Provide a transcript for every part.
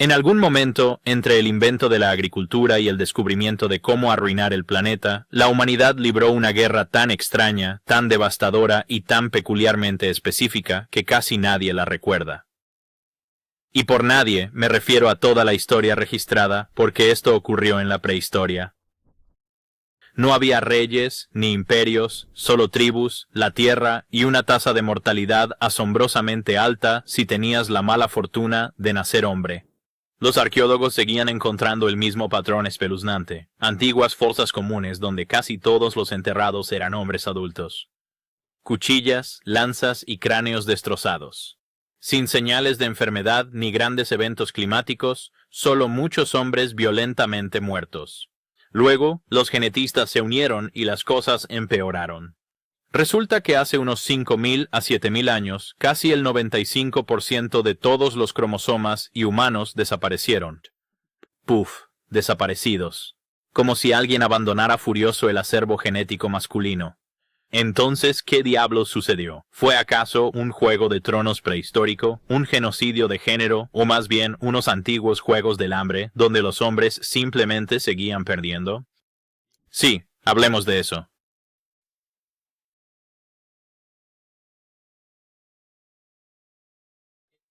En algún momento, entre el invento de la agricultura y el descubrimiento de cómo arruinar el planeta, la humanidad libró una guerra tan extraña, tan devastadora y tan peculiarmente específica que casi nadie la recuerda. Y por nadie me refiero a toda la historia registrada, porque esto ocurrió en la prehistoria. No había reyes, ni imperios, solo tribus, la tierra y una tasa de mortalidad asombrosamente alta si tenías la mala fortuna de nacer hombre. Los arqueólogos seguían encontrando el mismo patrón espeluznante, antiguas fosas comunes donde casi todos los enterrados eran hombres adultos. Cuchillas, lanzas y cráneos destrozados. Sin señales de enfermedad ni grandes eventos climáticos, solo muchos hombres violentamente muertos. Luego, los genetistas se unieron y las cosas empeoraron. Resulta que hace unos 5.000 a 7.000 años, casi el 95% de todos los cromosomas y humanos desaparecieron. Puf, desaparecidos. Como si alguien abandonara furioso el acervo genético masculino. Entonces, ¿qué diablos sucedió? ¿Fue acaso un juego de tronos prehistórico, un genocidio de género, o más bien unos antiguos juegos del hambre, donde los hombres simplemente seguían perdiendo? Sí, hablemos de eso.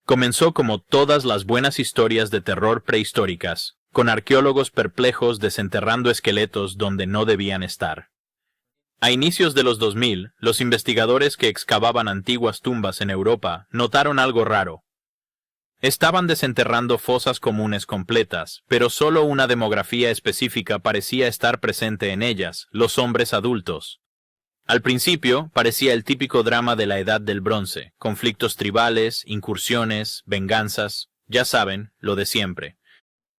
Comenzó como todas las buenas historias de terror prehistóricas, con arqueólogos perplejos desenterrando esqueletos donde no debían estar. A inicios de los 2000, los investigadores que excavaban antiguas tumbas en Europa notaron algo raro. Estaban desenterrando fosas comunes completas, pero solo una demografía específica parecía estar presente en ellas, los hombres adultos. Al principio, parecía el típico drama de la Edad del Bronce, conflictos tribales, incursiones, venganzas, ya saben, lo de siempre.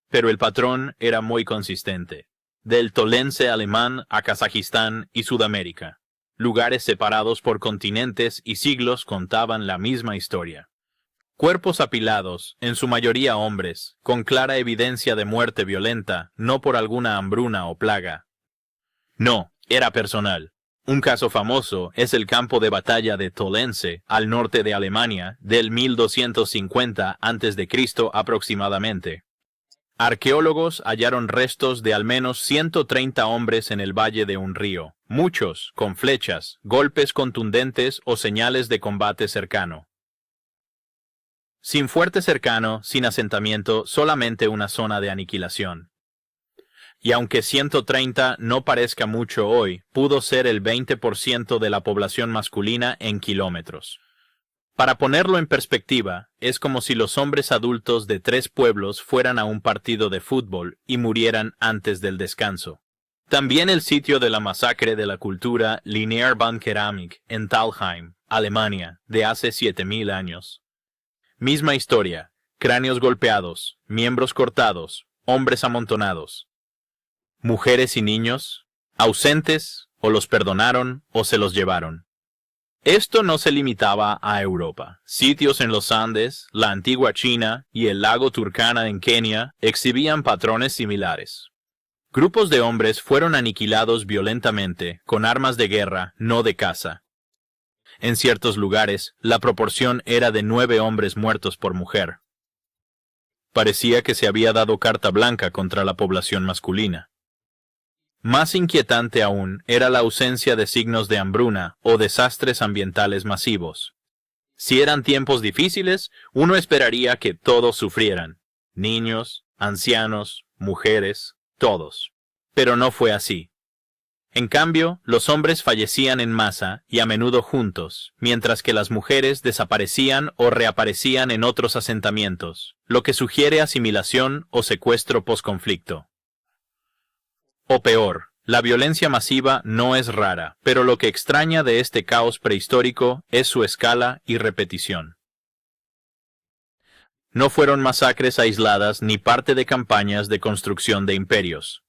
Pero el patrón era muy consistente. Del Tolense alemán a Kazajistán y Sudamérica. Lugares separados por continentes y siglos contaban la misma historia. Cuerpos apilados, en su mayoría hombres, con clara evidencia de muerte violenta, no por alguna hambruna o plaga. No, era personal. Un caso famoso es el campo de batalla de Tolense, al norte de Alemania, del 1250 a.C. aproximadamente. Arqueólogos hallaron restos de al menos 130 hombres en el valle de un río, muchos con flechas, golpes contundentes o señales de combate cercano. Sin fuerte cercano, sin asentamiento, solamente una zona de aniquilación. Y aunque 130 no parezca mucho hoy, pudo ser el 20% de la población masculina en kilómetros. Para ponerlo en perspectiva, es como si los hombres adultos de 3 pueblos fueran a un partido de fútbol y murieran antes del descanso. También el sitio de la masacre de la cultura Linear-Bandkeramik en Thalheim, Alemania, de hace 7.000 años. Misma historia, cráneos golpeados, miembros cortados, hombres amontonados. Mujeres y niños, ausentes, o los perdonaron o se los llevaron. Esto no se limitaba a Europa. Sitios en los Andes, la antigua China y el lago Turkana en Kenia exhibían patrones similares. Grupos de hombres fueron aniquilados violentamente, con armas de guerra, no de caza. En ciertos lugares, la proporción era de 9 hombres muertos por mujer. Parecía que se había dado carta blanca contra la población masculina. Más inquietante aún era la ausencia de signos de hambruna o desastres ambientales masivos. Si eran tiempos difíciles, uno esperaría que todos sufrieran. Niños, ancianos, mujeres, todos. Pero no fue así. En cambio, los hombres fallecían en masa y a menudo juntos, mientras que las mujeres desaparecían o reaparecían en otros asentamientos, lo que sugiere asimilación o secuestro posconflicto. O peor, la violencia masiva no es rara, pero lo que extraña de este caos prehistórico es su escala y repetición. No fueron masacres aisladas ni parte de campañas de construcción de imperios.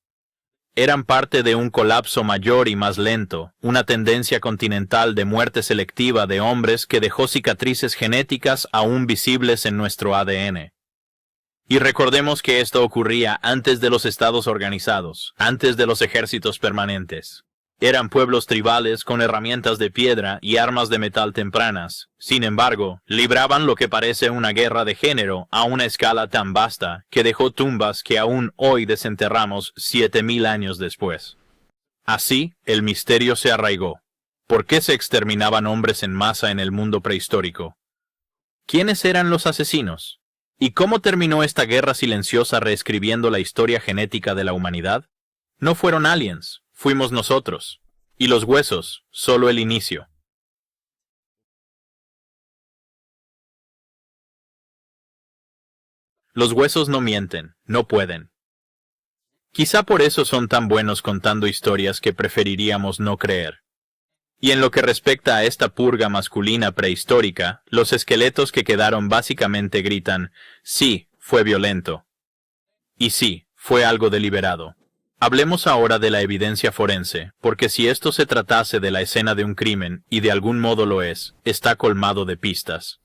Eran parte de un colapso mayor y más lento, una tendencia continental de muerte selectiva de hombres que dejó cicatrices genéticas aún visibles en nuestro ADN. Y recordemos que esto ocurría antes de los estados organizados, antes de los ejércitos permanentes. Eran pueblos tribales con herramientas de piedra y armas de metal tempranas. Sin embargo, libraban lo que parece una guerra de género a una escala tan vasta que dejó tumbas que aún hoy desenterramos 7000 años después. Así, el misterio se arraigó. ¿Por qué se exterminaban hombres en masa en el mundo prehistórico? ¿Quiénes eran los asesinos? ¿Y cómo terminó esta guerra silenciosa reescribiendo la historia genética de la humanidad? No fueron aliens. Fuimos nosotros. Y los huesos, solo el inicio. Los huesos no mienten, no pueden. Quizá por eso son tan buenos contando historias que preferiríamos no creer. Y en lo que respecta a esta purga masculina prehistórica, los esqueletos que quedaron básicamente gritan, sí, fue violento. Y sí, fue algo deliberado. Hablemos ahora de la evidencia forense, porque si esto se tratase de la escena de un crimen, y de algún modo lo es, está colmado de pistas.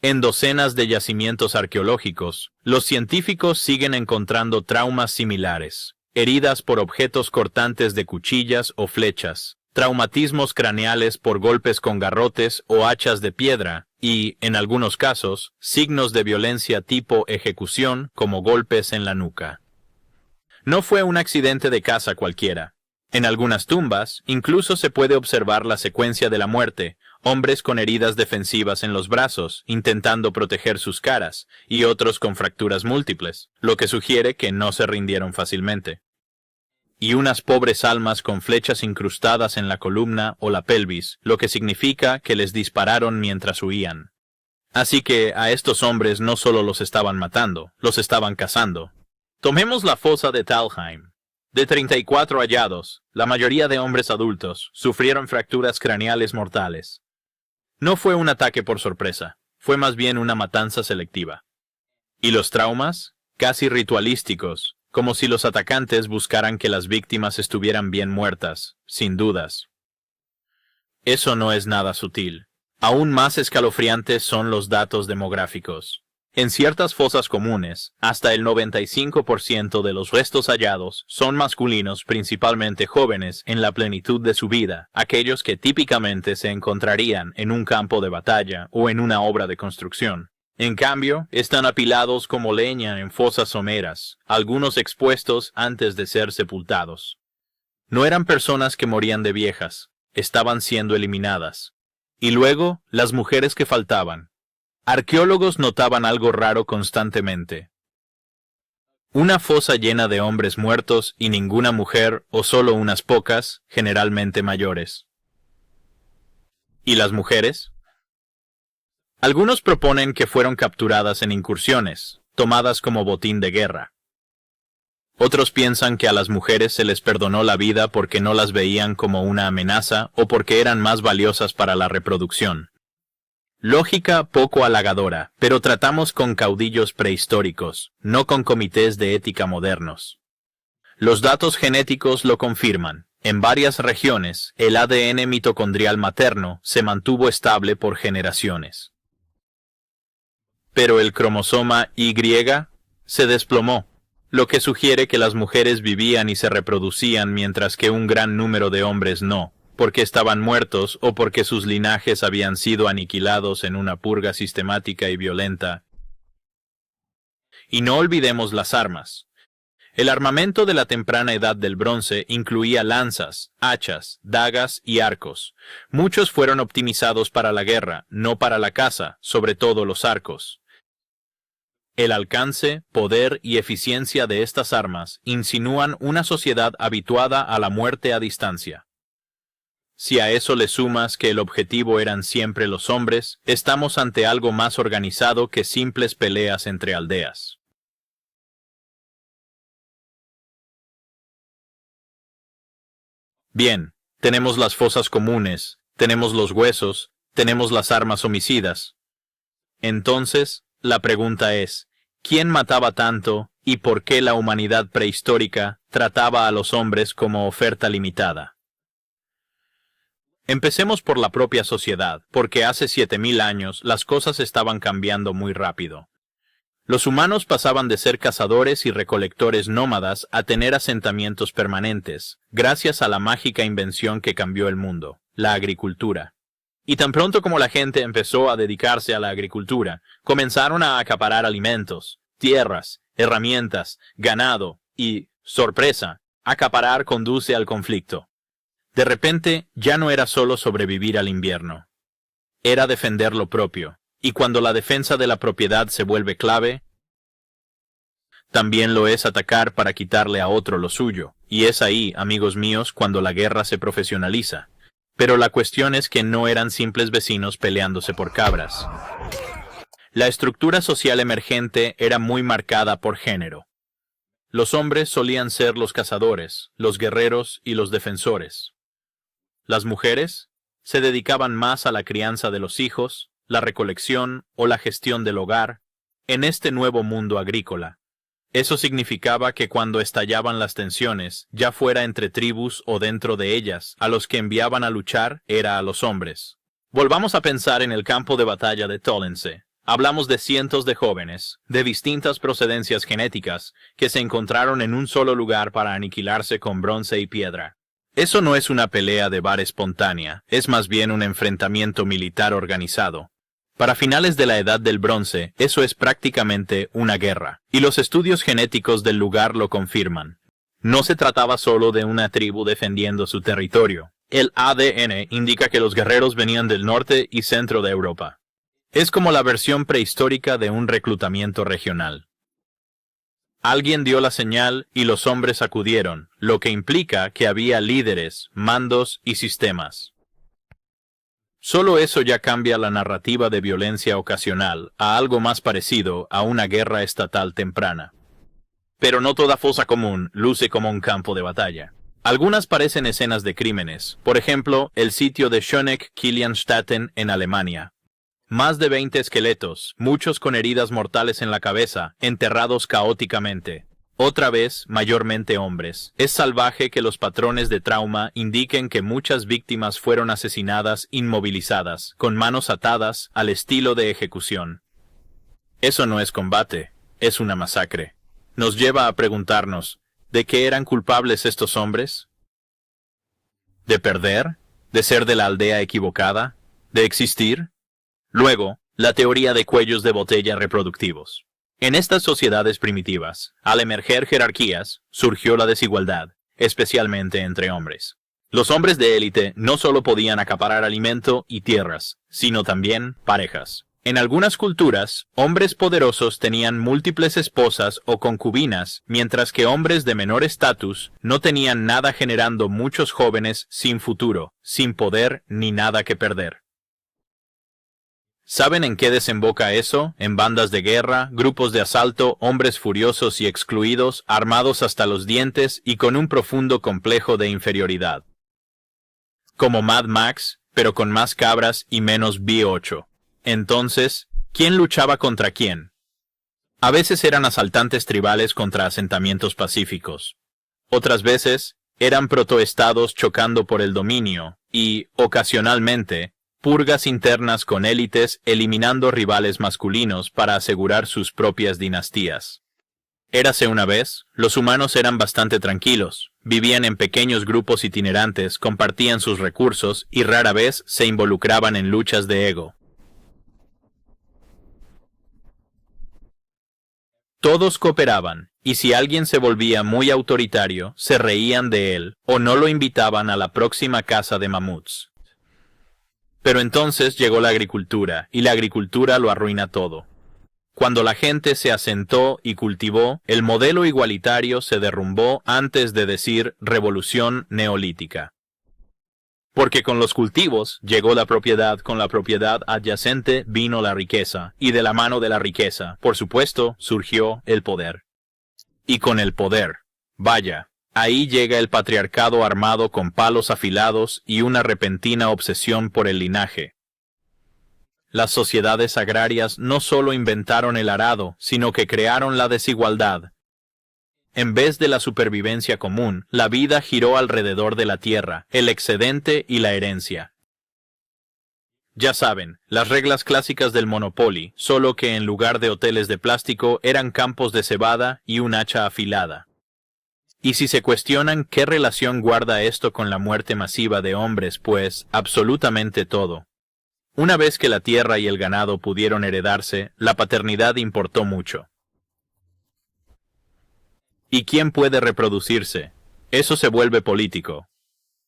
En docenas de yacimientos arqueológicos, los científicos siguen encontrando traumas similares, heridas por objetos cortantes de cuchillas o flechas, traumatismos craneales por golpes con garrotes o hachas de piedra, y, en algunos casos, signos de violencia tipo ejecución como golpes en la nuca. No fue un accidente de caza cualquiera. En algunas tumbas, incluso se puede observar la secuencia de la muerte, hombres con heridas defensivas en los brazos, intentando proteger sus caras, y otros con fracturas múltiples, lo que sugiere que no se rindieron fácilmente. Y unas pobres almas con flechas incrustadas en la columna o la pelvis, lo que significa que les dispararon mientras huían. Así que a estos hombres no solo los estaban matando, los estaban cazando. Tomemos la fosa de Talheim. De 34 hallados, la mayoría de hombres adultos sufrieron fracturas craneales mortales. No fue un ataque por sorpresa, fue más bien una matanza selectiva. ¿Y los traumas? Casi ritualísticos, como si los atacantes buscaran que las víctimas estuvieran bien muertas, sin dudas. Eso no es nada sutil. Aún más escalofriantes son los datos demográficos. En ciertas fosas comunes, hasta el 95% de los restos hallados son masculinos, principalmente jóvenes en la plenitud de su vida, aquellos que típicamente se encontrarían en un campo de batalla o en una obra de construcción. En cambio, están apilados como leña en fosas someras, algunos expuestos antes de ser sepultados. No eran personas que morían de viejas, estaban siendo eliminadas. Y luego, las mujeres que faltaban. Arqueólogos notaban algo raro constantemente. Una fosa llena de hombres muertos y ninguna mujer o solo unas pocas, generalmente mayores. ¿Y las mujeres? Algunos proponen que fueron capturadas en incursiones, tomadas como botín de guerra. Otros piensan que a las mujeres se les perdonó la vida porque no las veían como una amenaza o porque eran más valiosas para la reproducción. Lógica poco halagadora, pero tratamos con caudillos prehistóricos, no con comités de ética modernos. Los datos genéticos lo confirman. En varias regiones, el ADN mitocondrial materno se mantuvo estable por generaciones. Pero el cromosoma Y se desplomó, lo que sugiere que las mujeres vivían y se reproducían mientras que un gran número de hombres no, porque estaban muertos o porque sus linajes habían sido aniquilados en una purga sistemática y violenta. Y no olvidemos las armas. El armamento de la temprana edad del bronce incluía lanzas, hachas, dagas y arcos. Muchos fueron optimizados para la guerra, no para la caza, sobre todo los arcos. El alcance, poder y eficiencia de estas armas insinúan una sociedad habituada a la muerte a distancia. Si a eso le sumas que el objetivo eran siempre los hombres, estamos ante algo más organizado que simples peleas entre aldeas. Bien, tenemos las fosas comunes, tenemos los huesos, tenemos las armas homicidas. Entonces, la pregunta es, ¿quién mataba tanto y por qué la humanidad prehistórica trataba a los hombres como oferta limitada? Empecemos por la propia sociedad, porque hace 7000 años las cosas estaban cambiando muy rápido. Los humanos pasaban de ser cazadores y recolectores nómadas a tener asentamientos permanentes, gracias a la mágica invención que cambió el mundo, la agricultura. Y tan pronto como la gente empezó a dedicarse a la agricultura, comenzaron a acaparar alimentos, tierras, herramientas, ganado y, sorpresa, acaparar conduce al conflicto. De repente, ya no era solo sobrevivir al invierno. Era defender lo propio. Y cuando la defensa de la propiedad se vuelve clave, también lo es atacar para quitarle a otro lo suyo. Y es ahí, amigos míos, cuando la guerra se profesionaliza. Pero la cuestión es que no eran simples vecinos peleándose por cabras. La estructura social emergente era muy marcada por género. Los hombres solían ser los cazadores, los guerreros y los defensores. Las mujeres se dedicaban más a la crianza de los hijos, la recolección o la gestión del hogar, en este nuevo mundo agrícola. Eso significaba que cuando estallaban las tensiones, ya fuera entre tribus o dentro de ellas, a los que enviaban a luchar era a los hombres. Volvamos a pensar en el campo de batalla de Tollense. Hablamos de cientos de jóvenes, de distintas procedencias genéticas, que se encontraron en un solo lugar para aniquilarse con bronce y piedra. Eso no es una pelea de bar espontánea, es más bien un enfrentamiento militar organizado. Para finales de la Edad del Bronce, eso es prácticamente una guerra, y los estudios genéticos del lugar lo confirman. No se trataba solo de una tribu defendiendo su territorio. El ADN indica que los guerreros venían del norte y centro de Europa. Es como la versión prehistórica de un reclutamiento regional. Alguien dio la señal y los hombres acudieron, lo que implica que había líderes, mandos y sistemas. Solo eso ya cambia la narrativa de violencia ocasional a algo más parecido a una guerra estatal temprana. Pero no toda fosa común luce como un campo de batalla. Algunas parecen escenas de crímenes, por ejemplo, el sitio de Schöneck-Kilianstätten en Alemania. Más de 20 esqueletos, muchos con heridas mortales en la cabeza, enterrados caóticamente. Otra vez, mayormente hombres. Es salvaje que los patrones de trauma indiquen que muchas víctimas fueron asesinadas inmovilizadas, con manos atadas, al estilo de ejecución. Eso no es combate, es una masacre. Nos lleva a preguntarnos, ¿de qué eran culpables estos hombres? ¿De perder? ¿De ser de la aldea equivocada? ¿De existir? Luego, la teoría de cuellos de botella reproductivos. En estas sociedades primitivas, al emerger jerarquías, surgió la desigualdad, especialmente entre hombres. Los hombres de élite no solo podían acaparar alimento y tierras, sino también parejas. En algunas culturas, hombres poderosos tenían múltiples esposas o concubinas, mientras que hombres de menor estatus no tenían nada, generando muchos jóvenes sin futuro, sin poder ni nada que perder. ¿Saben en qué desemboca eso? En bandas de guerra, grupos de asalto, hombres furiosos y excluidos, armados hasta los dientes y con un profundo complejo de inferioridad. Como Mad Max, pero con más cabras y menos B8. Entonces, ¿quién luchaba contra quién? A veces eran asaltantes tribales contra asentamientos pacíficos. Otras veces, eran protoestados chocando por el dominio y, ocasionalmente, purgas internas con élites eliminando rivales masculinos para asegurar sus propias dinastías. Érase una vez, los humanos eran bastante tranquilos, vivían en pequeños grupos itinerantes, compartían sus recursos y rara vez se involucraban en luchas de ego. Todos cooperaban, y si alguien se volvía muy autoritario, se reían de él, o no lo invitaban a la próxima caza de mamuts. Pero entonces llegó la agricultura, y la agricultura lo arruina todo. Cuando la gente se asentó y cultivó, el modelo igualitario se derrumbó antes de decir revolución neolítica. Porque con los cultivos llegó la propiedad, con la propiedad adyacente vino la riqueza, y de la mano de la riqueza, por supuesto, surgió el poder. Y con el poder, vaya, ahí llega el patriarcado armado con palos afilados y una repentina obsesión por el linaje. Las sociedades agrarias no solo inventaron el arado, sino que crearon la desigualdad. En vez de la supervivencia común, la vida giró alrededor de la tierra, el excedente y la herencia. Ya saben, las reglas clásicas del Monopoly, solo que en lugar de hoteles de plástico eran campos de cebada y un hacha afilada. Y si se cuestionan qué relación guarda esto con la muerte masiva de hombres, pues, absolutamente todo. Una vez que la tierra y el ganado pudieron heredarse, la paternidad importó mucho. ¿Y quién puede reproducirse? Eso se vuelve político.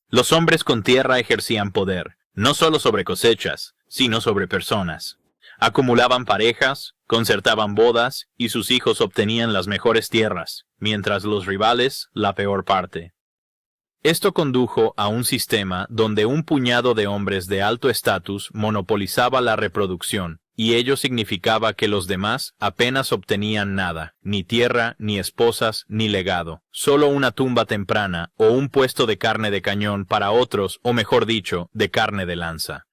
Los hombres con tierra ejercían poder, no solo sobre cosechas, sino sobre personas. Acumulaban parejas, concertaban bodas, y sus hijos obtenían las mejores tierras, mientras los rivales la peor parte. Esto condujo a un sistema donde un puñado de hombres de alto estatus monopolizaba la reproducción, y ello significaba que los demás apenas obtenían nada, ni tierra, ni esposas, ni legado, solo una tumba temprana o un puesto de carne de cañón para otros, o mejor dicho, de carne de lanza.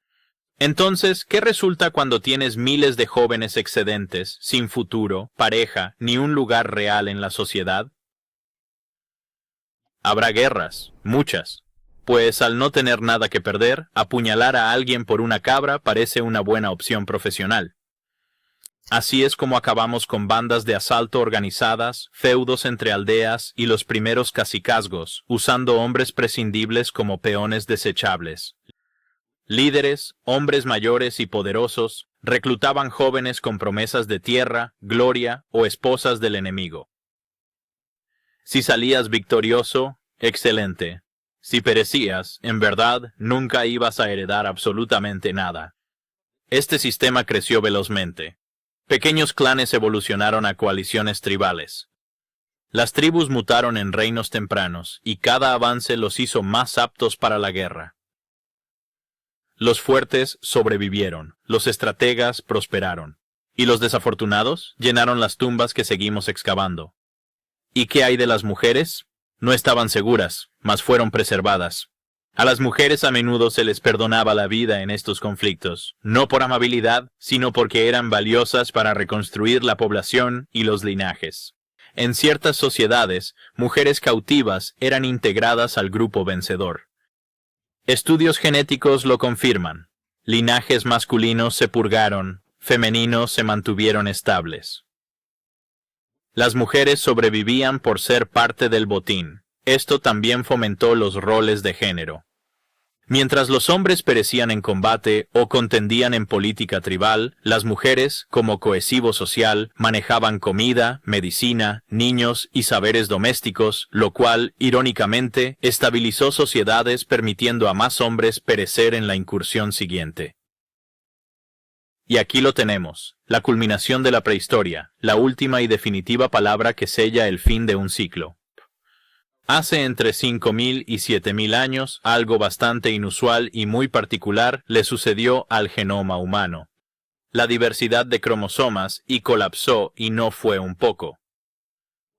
Entonces, ¿qué resulta cuando tienes miles de jóvenes excedentes, sin futuro, pareja, ni un lugar real en la sociedad? Habrá guerras, muchas. Pues al no tener nada que perder, apuñalar a alguien por una cabra parece una buena opción profesional. Así es como acabamos con bandas de asalto organizadas, feudos entre aldeas y los primeros cacicazgos, usando hombres prescindibles como peones desechables. Líderes, hombres mayores y poderosos, reclutaban jóvenes con promesas de tierra, gloria o esposas del enemigo. Si salías victorioso, excelente. Si perecías, en verdad, nunca ibas a heredar absolutamente nada. Este sistema creció velozmente. Pequeños clanes evolucionaron a coaliciones tribales. Las tribus mutaron en reinos tempranos, y cada avance los hizo más aptos para la guerra. Los fuertes sobrevivieron, los estrategas prosperaron, y los desafortunados llenaron las tumbas que seguimos excavando. ¿Y qué hay de las mujeres? No estaban seguras, mas fueron preservadas. A las mujeres a menudo se les perdonaba la vida en estos conflictos, no por amabilidad, sino porque eran valiosas para reconstruir la población y los linajes. En ciertas sociedades, mujeres cautivas eran integradas al grupo vencedor. Estudios genéticos lo confirman. Linajes masculinos se purgaron, femeninos se mantuvieron estables. Las mujeres sobrevivían por ser parte del botín. Esto también fomentó los roles de género. Mientras los hombres perecían en combate o contendían en política tribal, las mujeres, como cohesivo social, manejaban comida, medicina, niños y saberes domésticos, lo cual, irónicamente, estabilizó sociedades permitiendo a más hombres perecer en la incursión siguiente. Y aquí lo tenemos, la culminación de la prehistoria, la última y definitiva palabra que sella el fin de un ciclo. Hace entre 5.000 y 7.000 años, algo bastante inusual y muy particular le sucedió al genoma humano. La diversidad de cromosomas y colapsó y no fue un poco.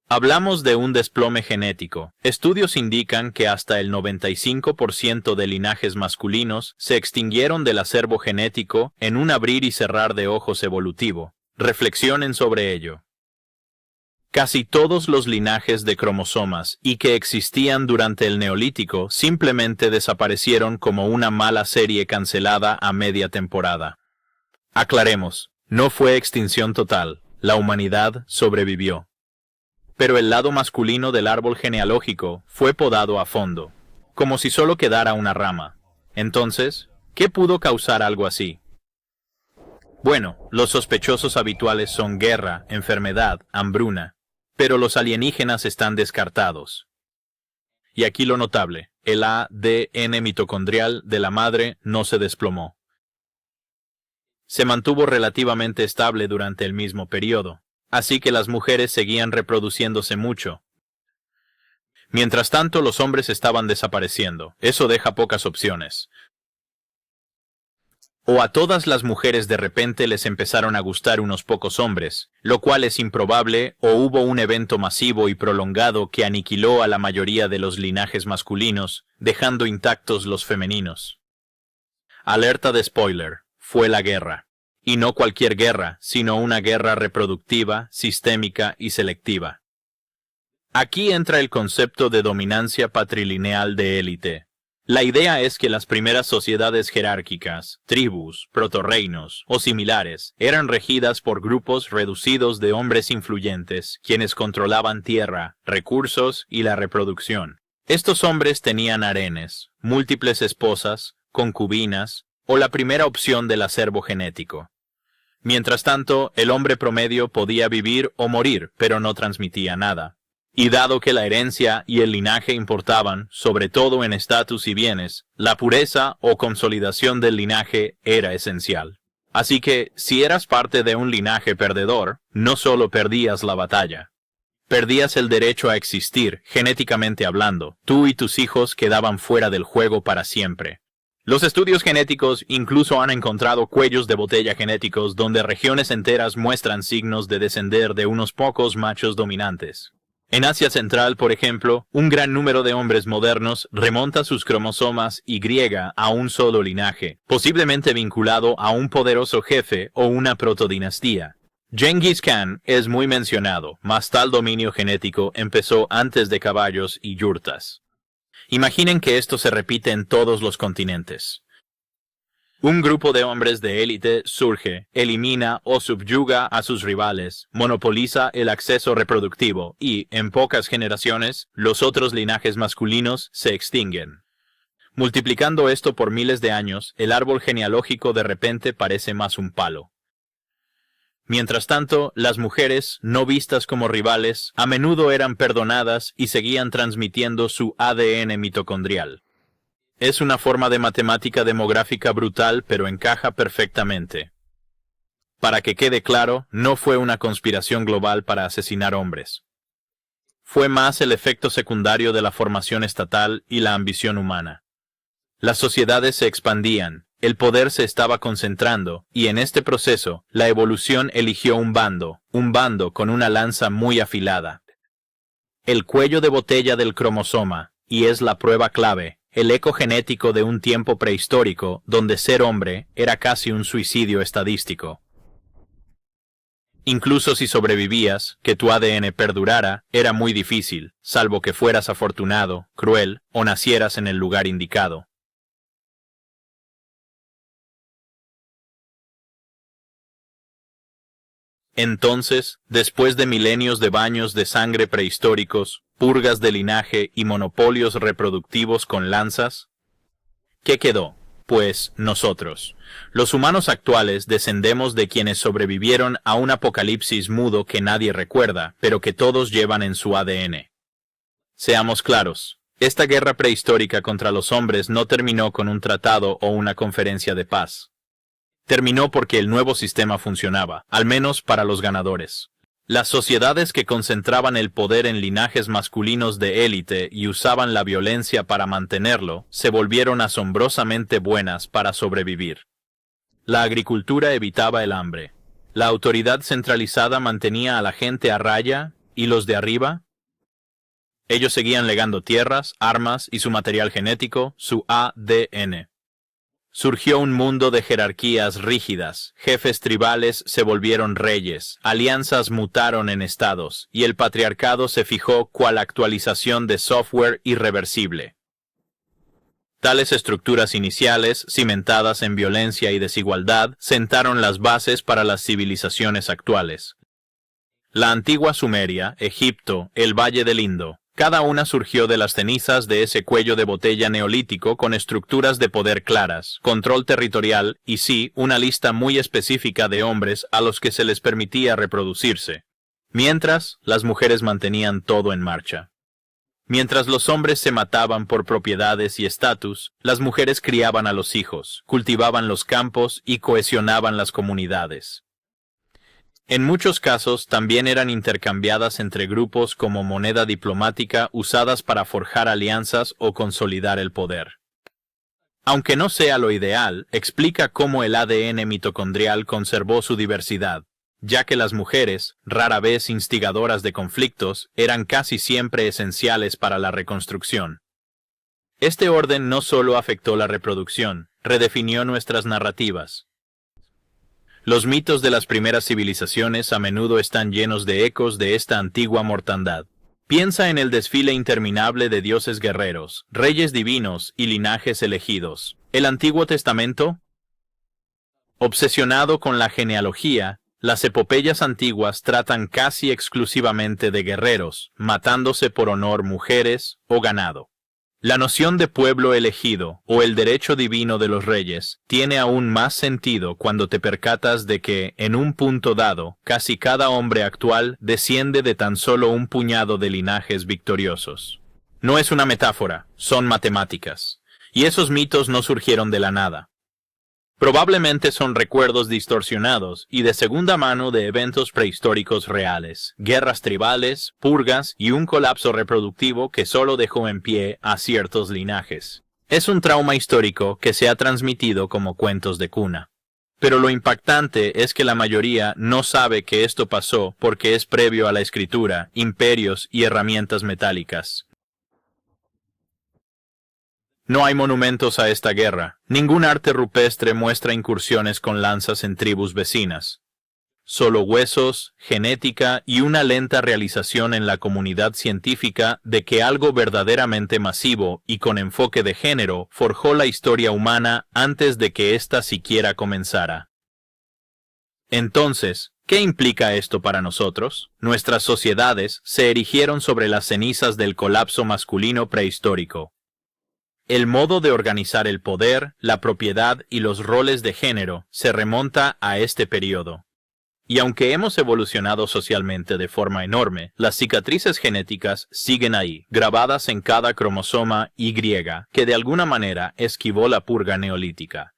Hablamos de un desplome genético. Estudios indican que hasta el 95% de linajes masculinos se extinguieron del acervo genético en un abrir y cerrar de ojos evolutivo. Reflexionen sobre ello. Casi todos los linajes de cromosomas y que existían durante el Neolítico simplemente desaparecieron como una mala serie cancelada a media temporada. Aclaremos, no fue extinción total, la humanidad sobrevivió. Pero el lado masculino del árbol genealógico fue podado a fondo, como si solo quedara una rama. Entonces, ¿qué pudo causar algo así? Bueno, los sospechosos habituales son guerra, enfermedad, hambruna. Pero los alienígenas están descartados. Y aquí lo notable, el ADN mitocondrial de la madre no se desplomó. Se mantuvo relativamente estable durante el mismo periodo, así que las mujeres seguían reproduciéndose mucho. Mientras tanto, los hombres estaban desapareciendo. Eso deja pocas opciones. O a todas las mujeres de repente les empezaron a gustar unos pocos hombres, lo cual es improbable, o hubo un evento masivo y prolongado que aniquiló a la mayoría de los linajes masculinos, dejando intactos los femeninos. Alerta de spoiler, fue la guerra. Y no cualquier guerra, sino una guerra reproductiva, sistémica y selectiva. Aquí entra el concepto de dominancia patrilineal de élite. La idea es que las primeras sociedades jerárquicas, tribus, protorreinos o similares, eran regidas por grupos reducidos de hombres influyentes, quienes controlaban tierra, recursos y la reproducción. Estos hombres tenían harenes, múltiples esposas, concubinas o la primera opción del acervo genético. Mientras tanto, el hombre promedio podía vivir o morir, pero no transmitía nada. Y dado que la herencia y el linaje importaban, sobre todo en estatus y bienes, la pureza o consolidación del linaje era esencial. Así que, si eras parte de un linaje perdedor, no solo perdías la batalla. Perdías el derecho a existir, genéticamente hablando. Tú y tus hijos quedaban fuera del juego para siempre. Los estudios genéticos incluso han encontrado cuellos de botella genéticos donde regiones enteras muestran signos de descender de unos pocos machos dominantes. En Asia Central, por ejemplo, un gran número de hombres modernos remonta sus cromosomas Y a un solo linaje, posiblemente vinculado a un poderoso jefe o una protodinastía. Genghis Khan es muy mencionado, mas tal dominio genético empezó antes de caballos y yurtas. Imaginen que esto se repite en todos los continentes. Un grupo de hombres de élite surge, elimina o subyuga a sus rivales, monopoliza el acceso reproductivo y, en pocas generaciones, los otros linajes masculinos se extinguen. Multiplicando esto por miles de años, el árbol genealógico de repente parece más un palo. Mientras tanto, las mujeres, no vistas como rivales, a menudo eran perdonadas y seguían transmitiendo su ADN mitocondrial. Es una forma de matemática demográfica brutal, pero encaja perfectamente. Para que quede claro, no fue una conspiración global para asesinar hombres. Fue más el efecto secundario de la formación estatal y la ambición humana. Las sociedades se expandían, el poder se estaba concentrando, y en este proceso, la evolución eligió un bando con una lanza muy afilada. El cuello de botella del cromosoma, y es la prueba clave, el eco genético de un tiempo prehistórico donde ser hombre era casi un suicidio estadístico. Incluso si sobrevivías, que tu ADN perdurara, era muy difícil, salvo que fueras afortunado, cruel, o nacieras en el lugar indicado. Entonces, después de milenios de baños de sangre prehistóricos, purgas de linaje y monopolios reproductivos con lanzas, ¿qué quedó? Pues nosotros. Los humanos actuales descendemos de quienes sobrevivieron a un apocalipsis mudo que nadie recuerda, pero que todos llevan en su ADN. Seamos claros, esta guerra prehistórica contra los hombres no terminó con un tratado o una conferencia de paz. Terminó porque el nuevo sistema funcionaba, al menos para los ganadores. Las sociedades que concentraban el poder en linajes masculinos de élite y usaban la violencia para mantenerlo, se volvieron asombrosamente buenas para sobrevivir. La agricultura evitaba el hambre. La autoridad centralizada mantenía a la gente a raya, ¿y los de arriba? Ellos seguían legando tierras, armas y su material genético, su ADN. Surgió un mundo de jerarquías rígidas, jefes tribales se volvieron reyes, alianzas mutaron en estados, y el patriarcado se fijó cual actualización de software irreversible. Tales estructuras iniciales, cimentadas en violencia y desigualdad, sentaron las bases para las civilizaciones actuales. La antigua Sumeria, Egipto, el Valle del Indo, cada una surgió de las cenizas de ese cuello de botella neolítico con estructuras de poder claras, control territorial y sí, una lista muy específica de hombres a los que se les permitía reproducirse. Mientras, las mujeres mantenían todo en marcha. Mientras los hombres se mataban por propiedades y estatus, las mujeres criaban a los hijos, cultivaban los campos y cohesionaban las comunidades. En muchos casos también eran intercambiadas entre grupos como moneda diplomática usadas para forjar alianzas o consolidar el poder. Aunque no sea lo ideal, explica cómo el ADN mitocondrial conservó su diversidad, ya que las mujeres, rara vez instigadoras de conflictos, eran casi siempre esenciales para la reconstrucción. Este orden no solo afectó la reproducción, redefinió nuestras narrativas. Los mitos de las primeras civilizaciones a menudo están llenos de ecos de esta antigua mortandad. Piensa en el desfile interminable de dioses guerreros, reyes divinos y linajes elegidos. ¿El Antiguo Testamento? Obsesionado con la genealogía, las epopeyas antiguas tratan casi exclusivamente de guerreros, matándose por honor mujeres o ganado. La noción de pueblo elegido, o el derecho divino de los reyes, tiene aún más sentido cuando te percatas de que, en un punto dado, casi cada hombre actual desciende de tan solo un puñado de linajes victoriosos. No es una metáfora, son matemáticas. Y esos mitos no surgieron de la nada. Probablemente son recuerdos distorsionados y de segunda mano de eventos prehistóricos reales, guerras tribales, purgas y un colapso reproductivo que solo dejó en pie a ciertos linajes. Es un trauma histórico que se ha transmitido como cuentos de cuna. Pero lo impactante es que la mayoría no sabe que esto pasó porque es previo a la escritura, imperios y herramientas metálicas. No hay monumentos a esta guerra. Ningún arte rupestre muestra incursiones con lanzas en tribus vecinas. Solo huesos, genética y una lenta realización en la comunidad científica de que algo verdaderamente masivo y con enfoque de género forjó la historia humana antes de que ésta siquiera comenzara. Entonces, ¿qué implica esto para nosotros? Nuestras sociedades se erigieron sobre las cenizas del colapso masculino prehistórico. El modo de organizar el poder, la propiedad y los roles de género se remonta a este periodo. Y aunque hemos evolucionado socialmente de forma enorme, las cicatrices genéticas siguen ahí, grabadas en cada cromosoma Y, que de alguna manera esquivó la purga neolítica.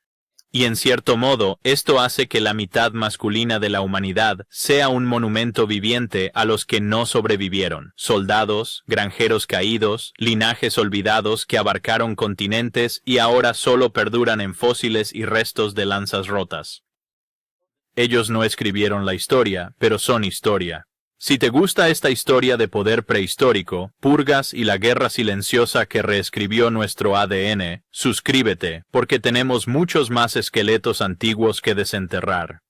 Y en cierto modo, esto hace que la mitad masculina de la humanidad sea un monumento viviente a los que no sobrevivieron. Soldados, granjeros caídos, linajes olvidados que abarcaron continentes y ahora solo perduran en fósiles y restos de lanzas rotas. Ellos no escribieron la historia, pero son historia. Si te gusta esta historia de poder prehistórico, purgas y la guerra silenciosa que reescribió nuestro ADN, suscríbete, porque tenemos muchos más esqueletos antiguos que desenterrar.